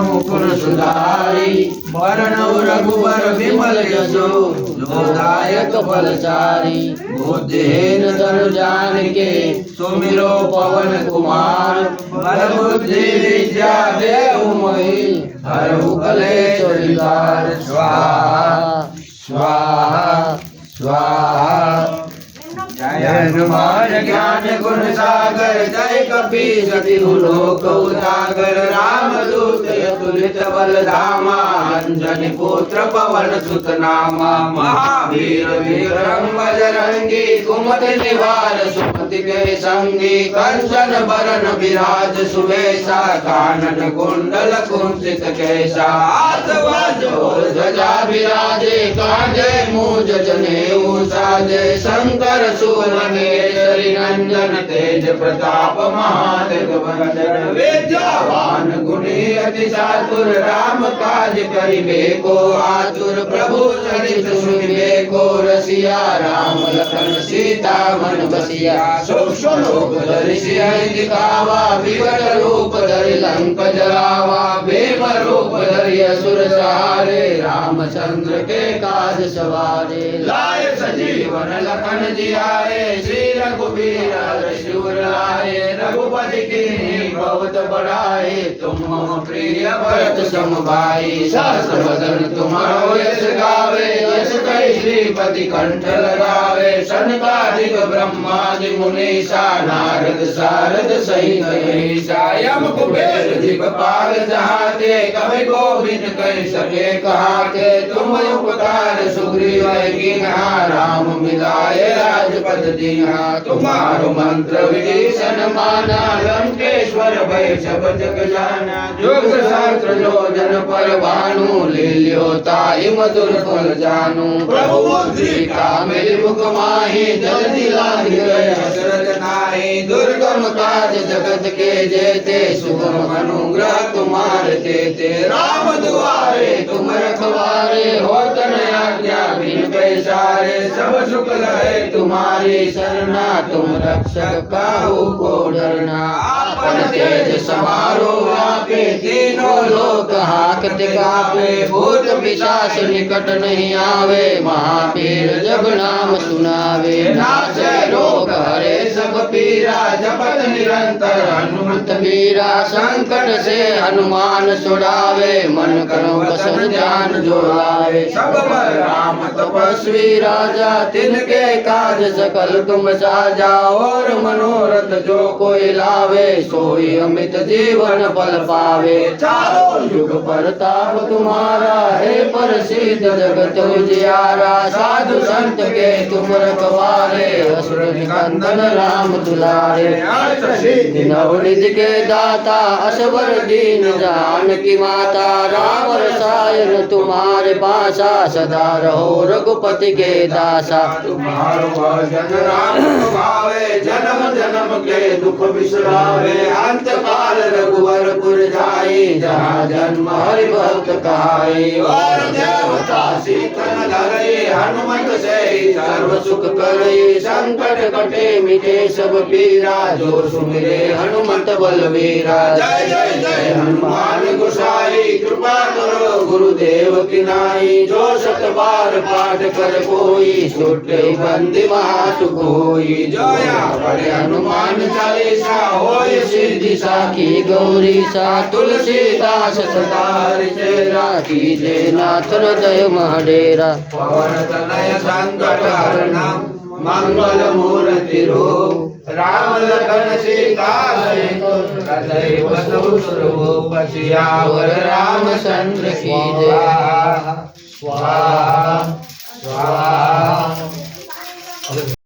मुकुर सुधारी वरणौ रघुवर विमल यशो जोदायक फलचारी। बुद्धिहीन तनु जानिके सुमिरो पवन कुमार। बल बुद्धि विद्या देहु मोहि हरहु कलेश विकार। स्वाहा स्वाहा स्वाहा। जय हनुमान ज्ञान गुण सागर जय कपीस तिहु लोक उजागर। रामदूत अतुलित बल धामा अंजनी पुत्र पवन सुत नामा। महावीर विक्रम बजरंगी कुमति निवार सुमति के संगी। कंचन बरन विराज सुवेशा कानन कुंडल कुंचित केशा। हाथ वज्र ध्वजा विराजे कांधे मूंज जनेऊ साजे। शंकर सुवन केसरी नंदन तेज प्रताप महाजगवंदन। विद्यावान गुणी अति चातुर राम काज करिबे को आतुर। प्रभु चरित सुनिबे को रसिया राम लखन सीता मन बसिया। सूक्ष्म रूप धरि सियहि दिखावा विकट रूप धरि लंक जरावा। भीम रूप धरि असुर सहारे रामचंद्र के काज सवारे। लाए सजीवन लखन जियाए श्री रघुवीर शिवर लाए। रघुपति की बहुत बड़ाई तुम मम प्रिय भरत सम भाई। सहस्र बदन तुम्हारो यश गावे यश कहि श्रीपति कंठ लगावे। सनकादिक ब्रह्मादि मुनीसा नारद सारद सहित अहिसा। यम कुबेर दिखपाल जहाते कवि गोविंद कहि सके कहाते। तुम उपकार सुग्रीव कीन्हा राम मिलाए राजपद दीन्हा। तुम्हारो मंत्र विभीषण माना लंकेश्वर भय सब जग जाना। जुग सहस्त्र योजन पर भानु लील्यो ताहि मधुर फल जानू। प्रभु मुद्रिका मेरे मुख माहि जल्दी लाहि गए हसरत नाहि। दुर्गम काज जगत के जेते सुगम अनुग्रह तुम्हारे तेते। राम दुआरे तुम रखवारे होत न आज्ञा बिन पैसारे। सब सुख लहे तुम्हारी सरना तुम रक्षक काहू को डरना। आपन तेज समारो आपे तीनों लोक हाकते कापे। भूत पिशाच निकट नहीं आवे महावीर जब नाम सुनावे। नासे रोग हरे सब पीरा जपत निरंतर हनुमत वीरा। संकट से हनुमान छुड़ावे मन करो बसन ध्यान जोड़ावे। सब पर राम तपस्वी राजा तिनके काज सकल तुम साजा। और मनोरथ जो कोई लावे सोई अमित जीवन फल पावे। चारों युग प्रताप तुम्हारा है प्रसिद्ध जगत उजियारा। साधु संत के तुम रखवारे असुर निकंदन राम दुलारे। सिद्धि नवनिधि के दाता असवर दीन जानकी माता। राम रसायन तुम्हारे पासा सदा रहो रघुपति के दासा। तुम्हारो भजन राम भावे जन्म जन्म के दुख बिसरावे। अंत काल रघुवरपुर जाई जहाँ जन्म हरि भक्त कहाई। और देवता सीतन धरई हनुमत से सर्व सुख करई। संकट कटे मिटे सब पीरा जो सुमिरे हनुमत बलवीरा। जय जय जय हनुमान गोसाई कृपा करो गुरुदेव की नाई। जो सत बार पाठ कर कोई छूटे बंदी महासुख होई। जोया पढ़े हनुमान चालीसा होय सिद्धि साखी गौरी सा। तुलसीदास सदार चेरा कीजे नाथ हृदय महडेरा। पवन तनय संकट हरणा मंगल मूर्ति रूप। राम लखन सीता सहित सदैव सुरभूप। सियावर रामचंद्र की जय। स्वाहा